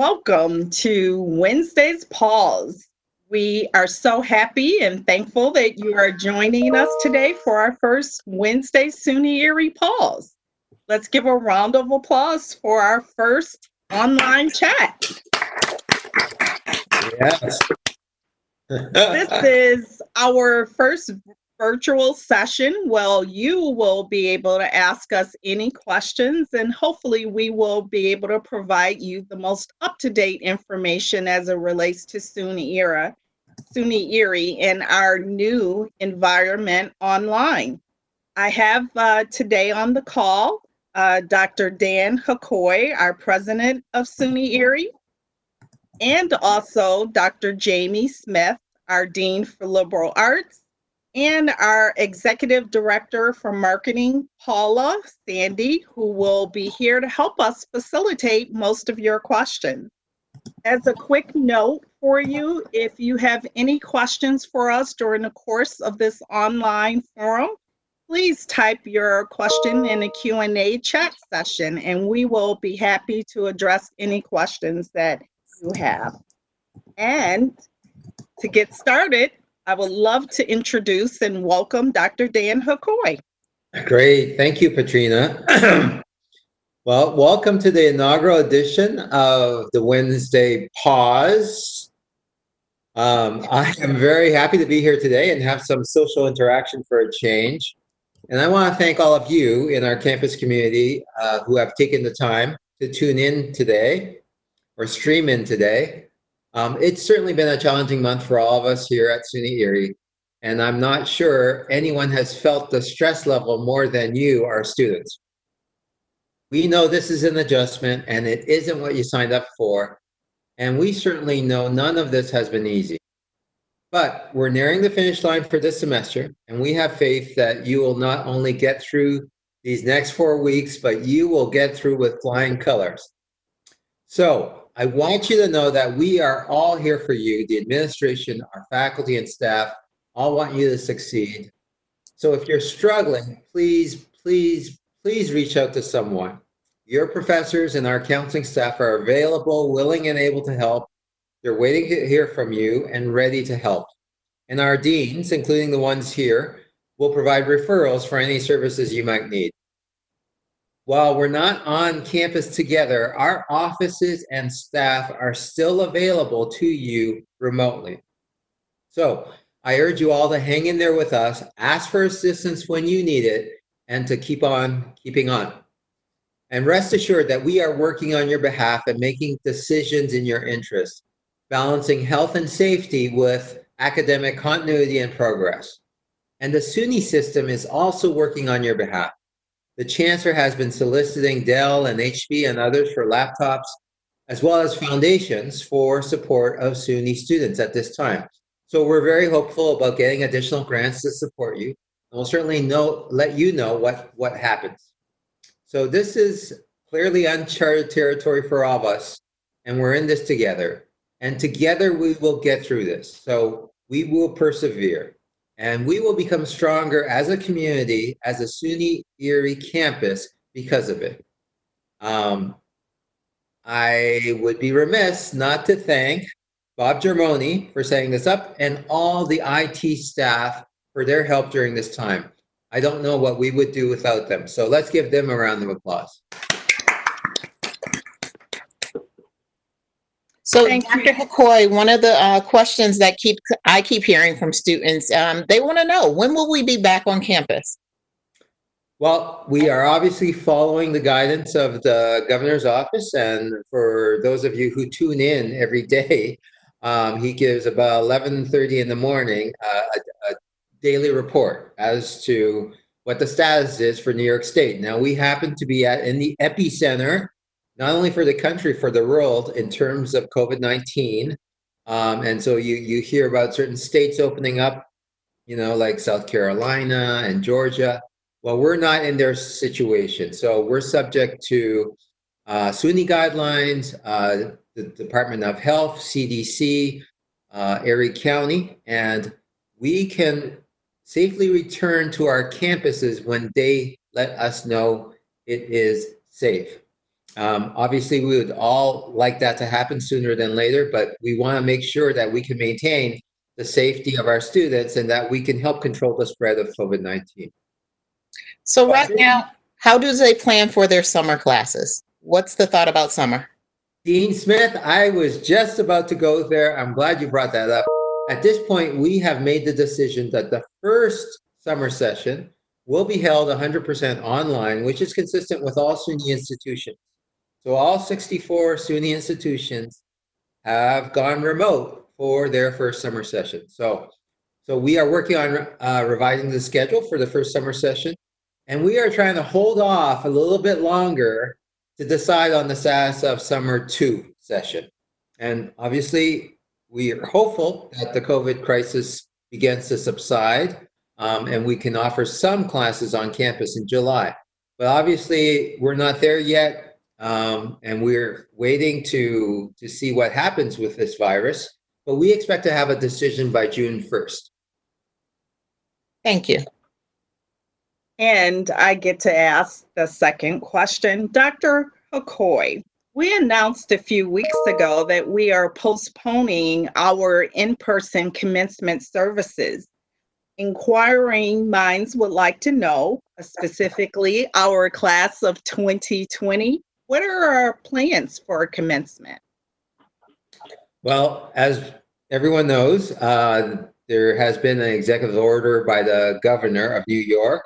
Welcome to Wednesday's Paws. We are so happy and thankful that you are joining us today for our first Wednesday SUNY Erie Paws. Let's give a round of applause for our first online chat. Yes. This is our first virtual session. Well, you will be able to ask us any questions, and hopefully we will be able to provide you the most up-to-date information as it relates to SUNY Erie in our new environment online. I have today on the call Dr. Dan Hakoy, our president of SUNY Erie, and also Dr. Jamie Smith, our dean for liberal arts, and our executive director for marketing, Paula Sandy, who will be here to help us facilitate most of your questions. As a quick note for you, if you have any questions for us during the course of this online forum, please type your question in the Q&A chat session, and we will be happy to address any questions that you have. And to get started, I would love to introduce and welcome Dr. Dan Hakoy. Great. Thank you, Patrina. Well, welcome to the inaugural edition of the Wednesday Pause. I am very happy to be here today and have some social interaction for a change. And I want to thank all of you in our campus community who have taken the time to tune in today or stream in today. It's certainly been a challenging month for all of us here at SUNY Erie, and I'm not sure anyone has felt the stress level more than you, our students. We know this is an adjustment and it isn't what you signed up for, and we certainly know none of this has been easy. But we're nearing the finish line for this semester, and we have faith that you will not only get through these next 4 weeks, but you will get through with flying colors. So I want you to know that we are all here for you. The administration, our faculty and staff, all want you to succeed. So if you're struggling, please reach out to someone. Your professors and our counseling staff are available, willing and able to help. They're waiting to hear from you and ready to help. And our deans, including the ones here, will provide referrals for any services you might need. While we're not on campus together, our offices and staff are still available to you remotely. So I urge you all to hang in there with us, ask for assistance when you need it, and to keep on keeping on. And rest assured that we are working on your behalf and making decisions in your interest, balancing health and safety with academic continuity and progress. And the SUNY system is also working on your behalf. The Chancellor has been soliciting Dell and HP and others for laptops, as well as foundations for support of SUNY students at this time. So we're very hopeful about getting additional grants to support you. And we'll certainly let you know what happens. So this is clearly uncharted territory for all of us, and we're in this together. And together we will get through this. So we will persevere. And we will become stronger as a community, as a SUNY Erie campus because of it. I would be remiss not to thank Bob Germoni for setting this up and all the IT staff for their help during this time. I don't know what we would do without them. So let's give them a round of applause. So, Dr. Hakoy, one of the questions that I keep hearing from students, they want to know, when will we be back on campus? Well, we are obviously following the guidance of the governor's office, and for those of you who tune in every day, he gives about 11:30 in the morning a daily report as to what the status is for New York State. Now, we happen to be in the epicenter, not only for the country, for the world in terms of COVID-19. And so you hear about certain states opening up, like South Carolina and Georgia. Well, we're not in their situation. So we're subject to SUNY guidelines, the Department of Health, CDC, Erie County, and we can safely return to our campuses when they let us know it is safe. Obviously, we would all like that to happen sooner than later, but we want to make sure that we can maintain the safety of our students and that we can help control the spread of COVID-19. So right now, how do they plan for their summer classes? What's the thought about summer? Dean Smith, I was just about to go there. I'm glad you brought that up. At this point, we have made the decision that the first summer session will be held 100% online, which is consistent with all SUNY institutions. So all 64 SUNY institutions have gone remote for their first summer session. So we are working on revising the schedule for the first summer session, and we are trying to hold off a little bit longer to decide on the status of summer 2 session. And obviously, we are hopeful that the COVID crisis begins to subside, and we can offer some classes on campus in July. But obviously, we're not there yet, and we're waiting to see what happens with this virus. But we expect to have a decision by June 1st. Thank you. And I get to ask the second question. Dr. Hakoy, we announced a few weeks ago that we are postponing our in-person commencement services. Inquiring minds would like to know, specifically our class of 2020, what are our plans for commencement? Well, as everyone knows, there has been an executive order by the governor of New York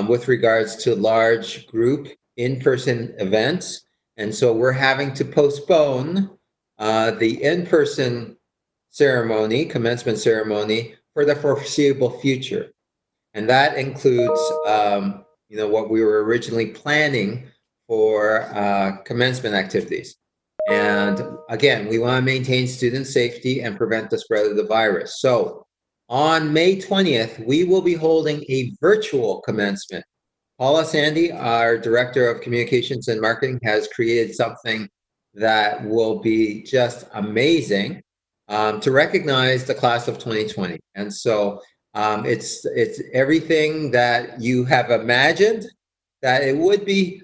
with regards to large group in-person events. And so we're having to postpone the in-person ceremony, commencement ceremony, for the foreseeable future. And that includes, what we were originally planning for commencement activities. And again, we want to maintain student safety and prevent the spread of the virus. So on May 20th, we will be holding a virtual commencement. Paula Sandy, our Director of Communications and Marketing, has created something that will be just amazing to recognize the class of 2020. And so it's everything that you have imagined that it would be,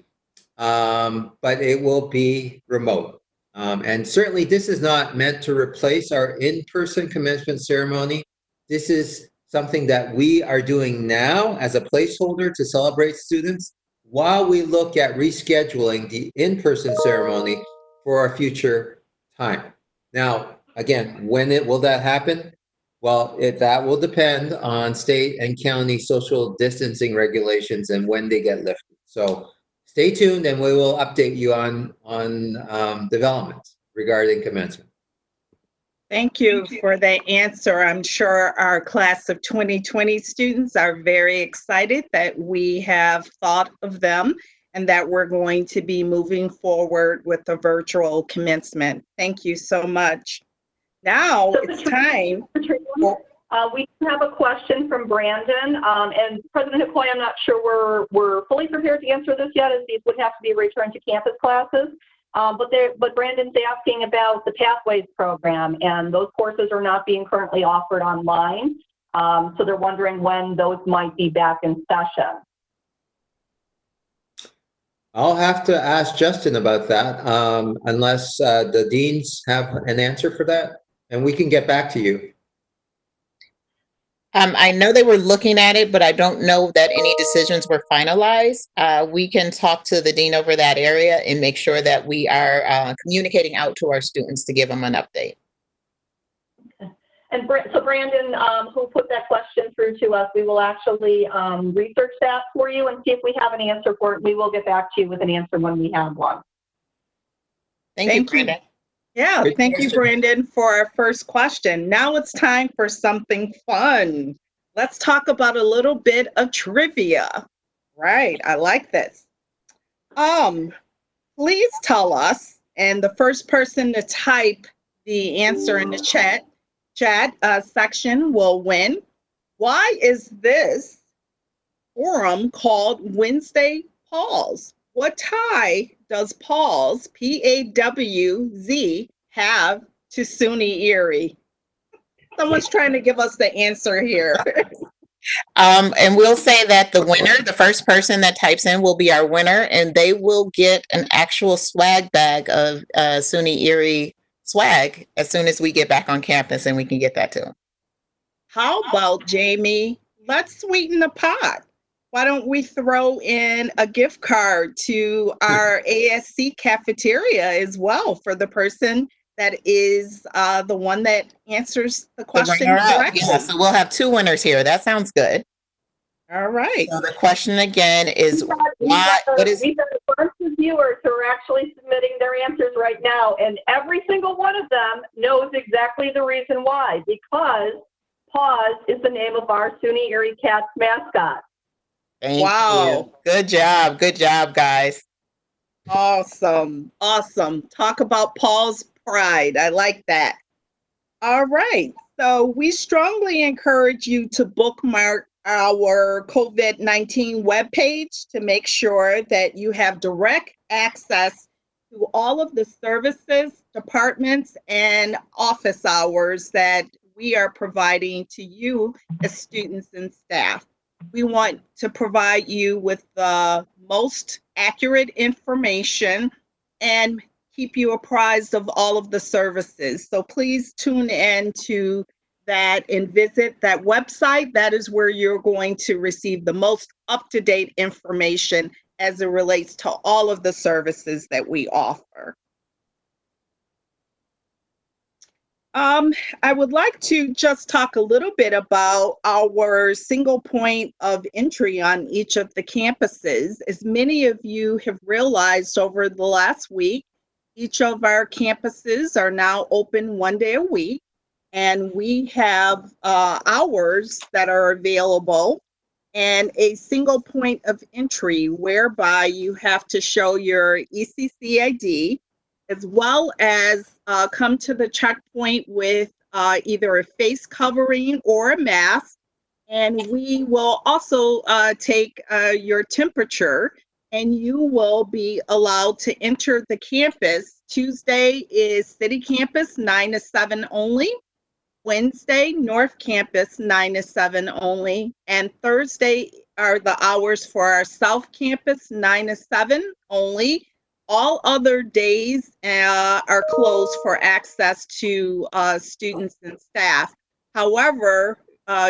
but it will be remote. And certainly this is not meant to replace our in-person commencement ceremony. This is something that we are doing now as a placeholder to celebrate students while we look at rescheduling the in-person ceremony for a future time. Now, again, when will that happen? Well, that will depend on state and county social distancing regulations and when they get lifted. So stay tuned and we will update you on developments regarding commencement. Thank you for that answer. I'm sure our class of 2020 students are very excited that we have thought of them and that we're going to be moving forward with a virtual commencement. Thank you so much. Now it's time. We have a question from Brandon, and President Hakoy, I'm not sure we're fully prepared to answer this yet, as these would have to be returned to campus classes. But Brandon's asking about the Pathways program, and those courses are not being currently offered online. So they're wondering when those might be back in session. I'll have to ask Justin about that, unless the deans have an answer for that, and we can get back to you. I know they were looking at it, but I don't know that any decisions were finalized. We can talk to the dean over that area and make sure that we are communicating out to our students to give them an update. Okay. And so Brandon, who put that question through to us, we will actually research that for you and see if we have an answer for it. We will get back to you with an answer when we have one. Thank you, Brandon. Yeah, Great thank question. you, Brandon, for our first question. Now it's time for something fun. Let's talk about a little bit of trivia. Right, I like this. Please tell us, and the first person to type the answer in the chat section will win. Why is this forum called Wednesday Paws? What tie does Paws, P-A-W-Z, have to SUNY Erie? Someone's trying to give us the answer here. And we'll say that the winner, the first person that types in will be our winner, and they will get an actual swag bag of SUNY Erie swag as soon as we get back on campus and we can get that to them. How about, Jamie? Let's sweeten the pot. Why don't we throw in a gift card to our ASC cafeteria as well for the person that is the one that answers the question correctly? Yeah, so we'll have two winners here. That sounds good. All right. So the question again is We've got a bunch of viewers who are actually submitting their answers right now, and every single one of them knows exactly the reason why, because Paws is the name of our SUNY Erie Cats mascot. Thank you. Good job, guys. Awesome. Talk about Paul's pride. I like that. All right. So we strongly encourage you to bookmark our COVID-19 webpage to make sure that you have direct access to all of the services, departments, and office hours that we are providing to you as students and staff. We want to provide you with the most accurate information and keep you apprised of all of the services. So please tune in to that and visit that website. That is where you're going to receive the most up-to-date information as it relates to all of the services that we offer. I would like to just talk a little bit about our single point of entry on each of the campuses. As many of you have realized over the last week, each of our campuses are now open 1 day a week, and we have hours that are available and a single point of entry whereby you have to show your ECC ID as well as come to the checkpoint with either a face covering or a mask. And we will also take your temperature, and you will be allowed to enter the campus. Tuesday is City Campus 9 to 7 only. Wednesday, North Campus 9 to 7 only. And Thursday are the hours for our South Campus 9 to 7 only. All other days are closed for access to students and staff. However,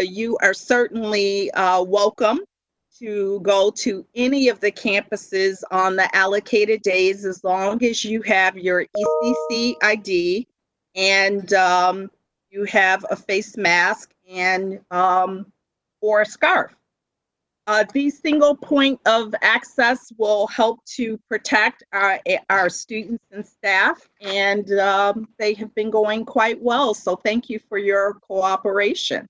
you are certainly welcome to go to any of the campuses on the allocated days as long as you have your ECC ID and you have a face mask and or a scarf. These single point of access will help to protect our students and staff, and they have been going quite well. So thank you for your cooperation.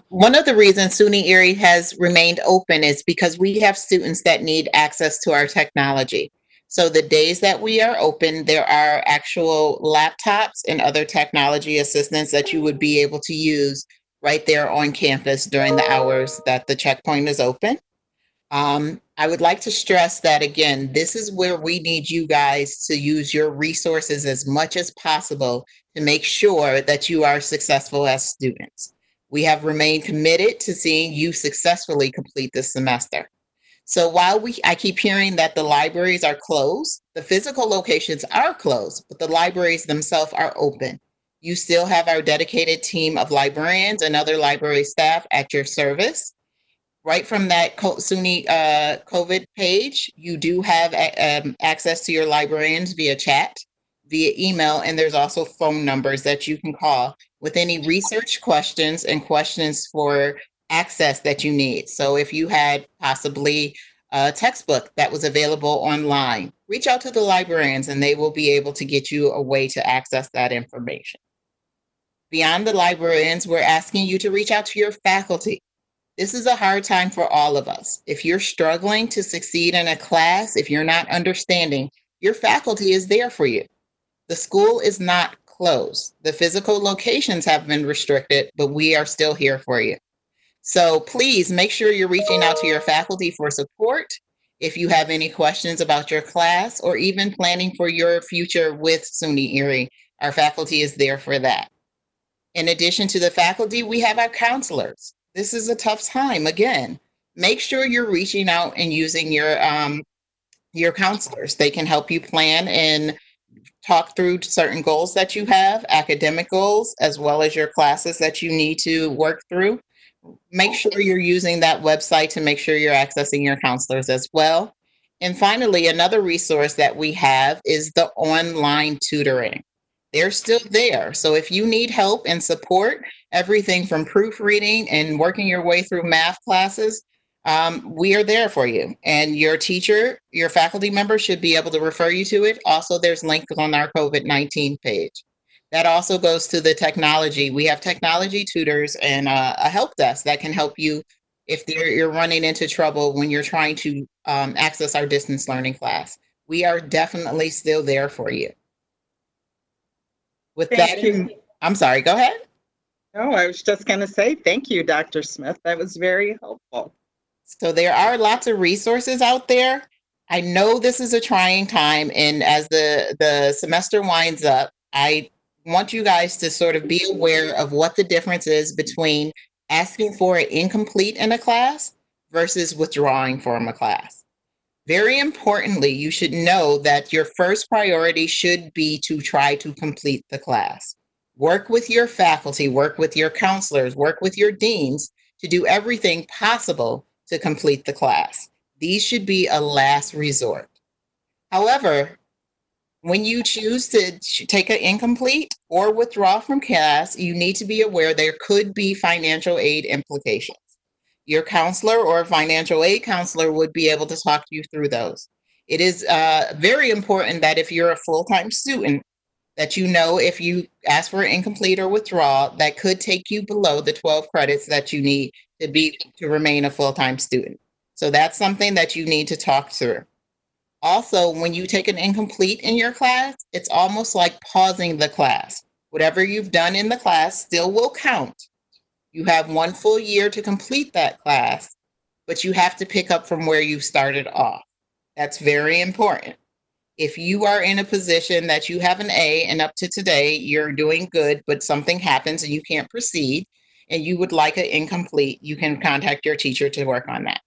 One of the reasons SUNY Erie has remained open is because we have students that need access to our technology. So the days that we are open, there are actual laptops and other technology assistance that you would be able to use right there on campus during the hours that the checkpoint is open. I would like to stress that again, this is where we need you guys to use your resources as much as possible to make sure that you are successful as students. We have remained committed to seeing you successfully complete this semester. So while I keep hearing that the libraries are closed, the physical locations are closed, but the libraries themselves are open. You still have our dedicated team of librarians and other library staff at your service. Right from that SUNY COVID page, you do have access to your librarians via chat, via email, and there's also phone numbers that you can call with any research questions and questions for access that you need. So if you had possibly a textbook that was available online, reach out to the librarians and they will be able to get you a way to access that information. Beyond the librarians, we're asking you to reach out to your faculty. This is a hard time for all of us. If you're struggling to succeed in a class, if you're not understanding, your faculty is there for you. The school is not closed. The physical locations have been restricted, but we are still here for you. So please make sure you're reaching out to your faculty for support. If you have any questions about your class or even planning for your future with SUNY Erie, our faculty is there for that. In addition to the faculty, we have our counselors. This is a tough time. Again, make sure you're reaching out and using your counselors. They can help you plan and talk through certain goals that you have, academic goals, as well as your classes that you need to work through. Make sure you're using that website to make sure you're accessing your counselors as well. And finally, another resource that we have is the online tutoring. They're still there. So if you need help and support, everything from proofreading and working your way through math classes, we are there for you. And your teacher, your faculty member should be able to refer you to it. Also, there's links on our COVID-19 page. That also goes to the technology. We have technology tutors and a help desk that can help you if you're running into trouble when you're trying to access our distance learning class. We are definitely still there for you. With Thank that, you. I'm sorry, go ahead. No, I was just going to say thank you, Dr. Smith. That was very helpful. So there are lots of resources out there. I know this is a trying time, and as the semester winds up, I want you guys to sort of be aware of what the difference is between asking for an incomplete in a class versus withdrawing from a class. Very importantly, you should know that your first priority should be to try to complete the class. Work with your faculty, work with your counselors, work with your deans to do everything possible to complete the class. These should be a last resort. However, when you choose to take an incomplete or withdraw from class, you need to be aware there could be financial aid implications. Your counselor or financial aid counselor would be able to talk you through those. It is very important that if you're a full-time student, that you know if you ask for an incomplete or withdrawal, that could take you below the 12 credits that you need to remain a full-time student. So that's something that you need to talk through. Also, when you take an incomplete in your class, it's almost like pausing the class. Whatever you've done in the class still will count. You have 1 full year to complete that class, but you have to pick up from where you started off. That's very important. If you are in a position that you have an A and up to today, you're doing good, but something happens and you can't proceed and you would like an incomplete, you can contact your teacher to work on that.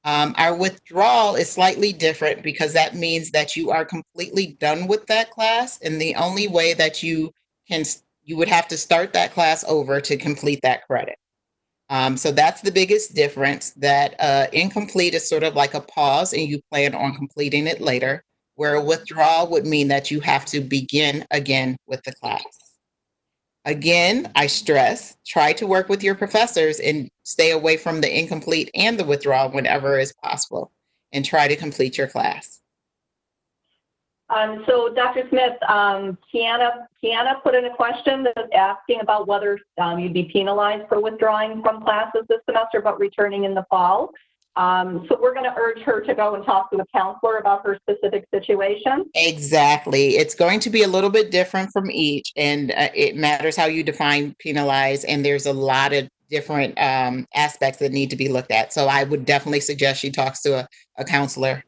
Our withdrawal is slightly different because that means that you are completely done with that class, and the only way that you would have to start that class over to complete that credit. So that's the biggest difference, that incomplete is sort of like a pause and you plan on completing it later, where a withdrawal would mean that you have to begin again with the class. Again, I stress, try to work with your professors and stay away from the incomplete and the withdrawal whenever is possible, and try to complete your class. So Dr. Smith, Tiana put in a question that's asking about whether you'd be penalized for withdrawing from classes this semester but returning in the fall. So we're going to urge her to go and talk to a counselor about her specific situation. Exactly. It's going to be a little bit different from each, and it matters how you define penalize, and there's a lot of different aspects that need to be looked at. So I would definitely suggest she talks to a counselor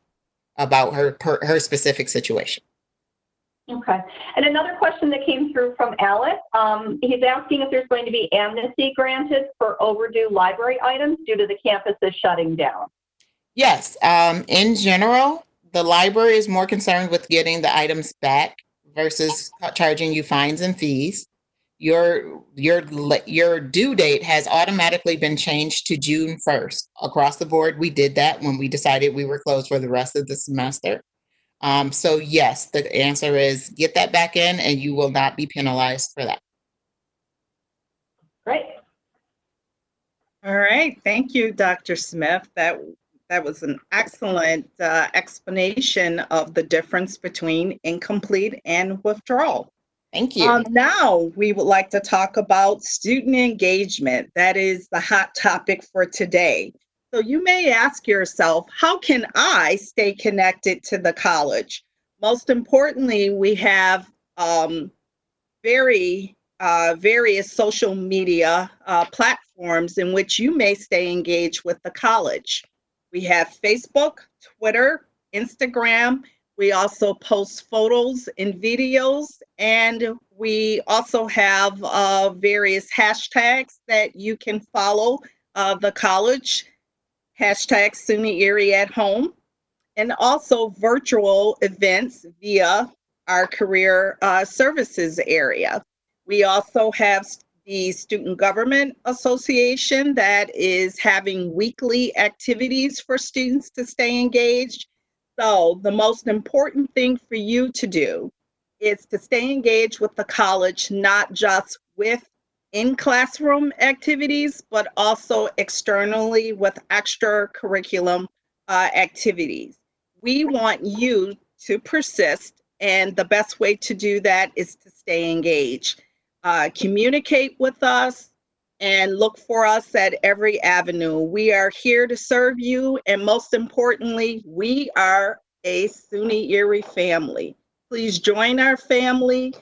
about her specific situation. Okay. And another question that came through from Alex, he's asking if there's going to be amnesty granted for overdue library items due to the campuses shutting down. Yes. In general, the library is more concerned with getting the items back versus charging you fines and fees. Your due date has automatically been changed to June 1st. Across the board, we did that when we decided we were closed for the rest of the semester. So yes, the answer is get that back in and you will not be penalized for that. Great. All right. Thank you, Dr. Smith. That was an excellent explanation of the difference between incomplete and withdrawal. Thank you. Now we would like to talk about student engagement. That is the hot topic for today. So you may ask yourself, how can I stay connected to the college? Most importantly, we have various social media platforms in which you may stay engaged with the college. We have Facebook, Twitter, Instagram. We also post photos and videos, and We also have various hashtags that you can follow the college, hashtag SUNY Erie at Home, and also virtual events via our career services area. We also have the Student Government Association that is having weekly activities for students to stay engaged. So, the most important thing for you to do is to stay engaged with the college, not just with in classroom activities, but also externally with extra curriculum activities. We want you to persist, and the best way to do that is to stay engaged. Communicate with us and look for us at every avenue. We are here to serve you, and most importantly, we are a SUNY Erie family. Please join our family.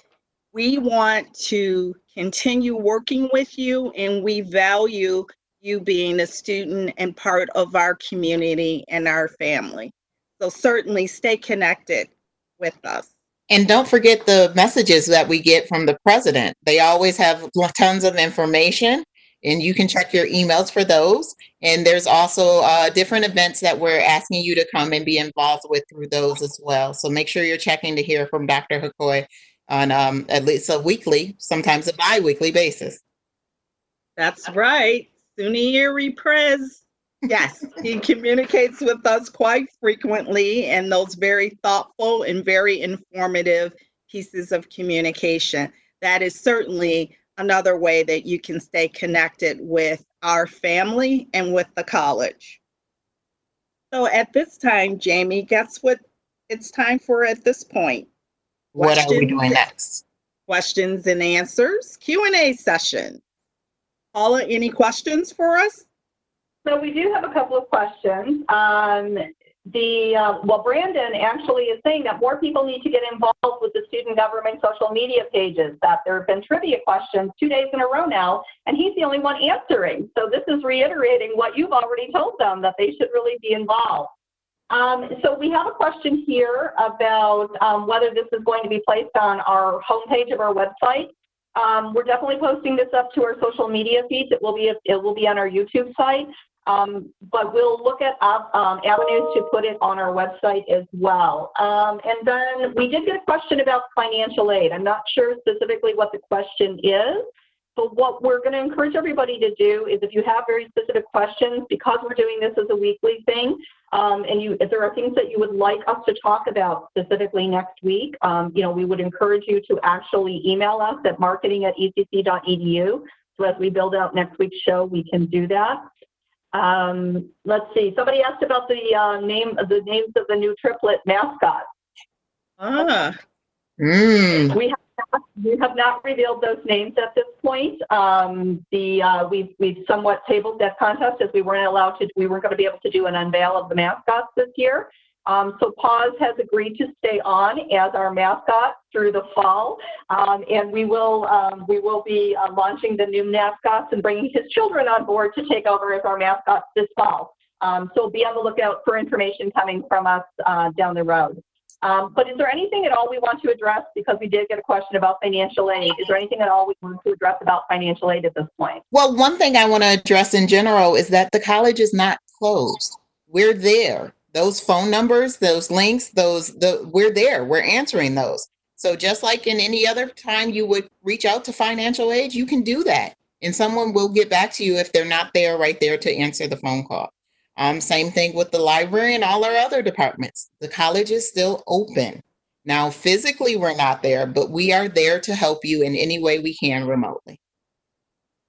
We want to continue working with you, and we value you being a student and part of our community and our family. So certainly stay connected with us. And don't forget the messages that we get from the president. They always have tons of information, and you can check your emails for those. And there's also different events that we're asking you to come and be involved with through those as well. So make sure you're checking to hear from Dr. Hikoy on at least a weekly, sometimes a bi-weekly basis. That's right. SUNY Erie Prez. Yes, he communicates with us quite frequently, and those very thoughtful and very informative pieces of communication. That is certainly another way that you can stay connected with our family and with the college. So at this time, Jamie, guess what it's time for at this point? What are we doing next? Questions and answers, Q&A session. Paula, any questions for us? So we do have a couple of questions. Well, Brandon actually is saying that more people need to get involved with the student government social media pages, that there have been trivia questions 2 days in a row now, and he's the only one answering. So this is reiterating what you've already told them, that they should really be involved. So we have a question here about whether this is going to be placed on our homepage of our website. We're definitely posting this up to our social media feeds. It will be on our YouTube site. But we'll look at avenues to put it on our website as well. And then we did get a question about financial aid. I'm not sure specifically what the question is, but what we're going to encourage everybody to do is, if you have very specific questions, because we're doing this as a weekly thing, and if there are things that you would like us to talk about specifically next week, we would encourage you to actually email us at marketing@ecc.edu. So as we build out next week's show, we can do that. Let's see. Somebody asked about the names of the new triplet mascots. We have not revealed those names at this point. We've somewhat tabled that contest, as we weren't going to be able to do an unveil of the mascots this year. So Paws has agreed to stay on as our mascot through the fall, and we will be launching the new mascots and bringing his children on board to take over as our mascots this fall. So be on the lookout for information coming from us down the road. But is there anything at all we want to address, because we did get a question about financial aid? Is there anything at all we want to address about financial aid at this point? Well, one thing I want to address in general is that the college is not closed. We're there. Those phone numbers, those links, we're there. We're answering those. So just like in any other time you would reach out to financial aid, you can do that. And someone will get back to you if they're not there right there to answer the phone call. Same thing with the library and all our other departments. The college is still open. Now, physically, we're not there, but we are there to help you in any way we can remotely.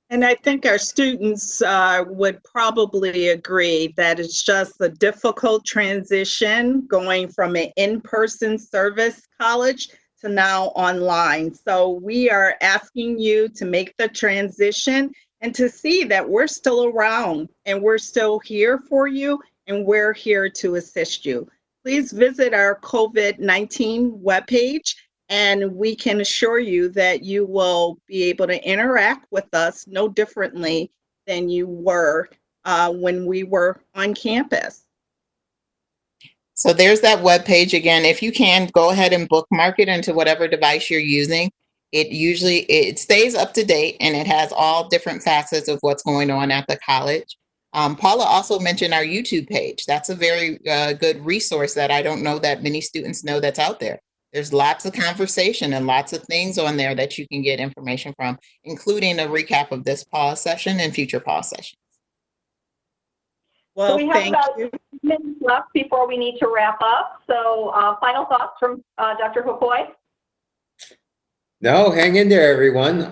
And I think our students would probably agree that it's just a difficult transition going from an in-person service college to now online. So we are asking you to make the transition and to see that we're still around and we're still here for you, and we're here to assist you. Please visit our COVID-19 webpage, and we can assure you that you will be able to interact with us no differently than you were when we were on campus. So there's that webpage again. If you can, go ahead and bookmark it into whatever device you're using. It stays up to date, and it has all different facets of what's going on at the college. Paula also mentioned our YouTube page. That's a very good resource that I don't know that many students know that's out there. There's lots of conversation and lots of things on there that you can get information from, including a recap of this pause session and future pause sessions. Well, so we have thank about you. minutes left before we need to wrap up. So final thoughts from Dr. Hukoi? No, hang in there, everyone.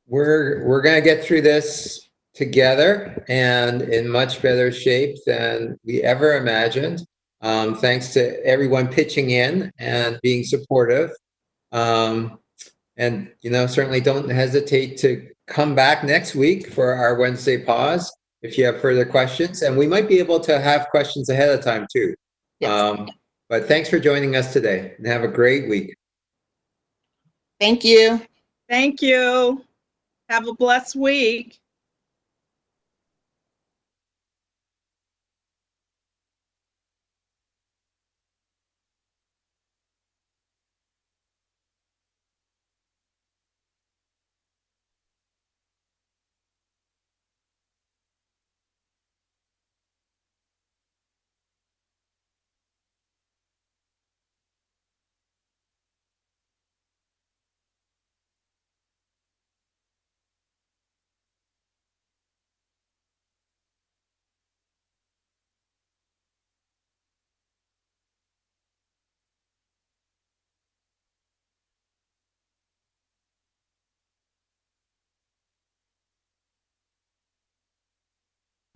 We're going to get through this together and in much better shape than we ever imagined. Thanks to everyone pitching in and being supportive. And, certainly don't hesitate to come back next week for our Wednesday pause if you have further questions. And we might be able to have questions ahead of time too. Yes. But thanks for joining us today and have a great week. Thank you. Thank you. Have a blessed week.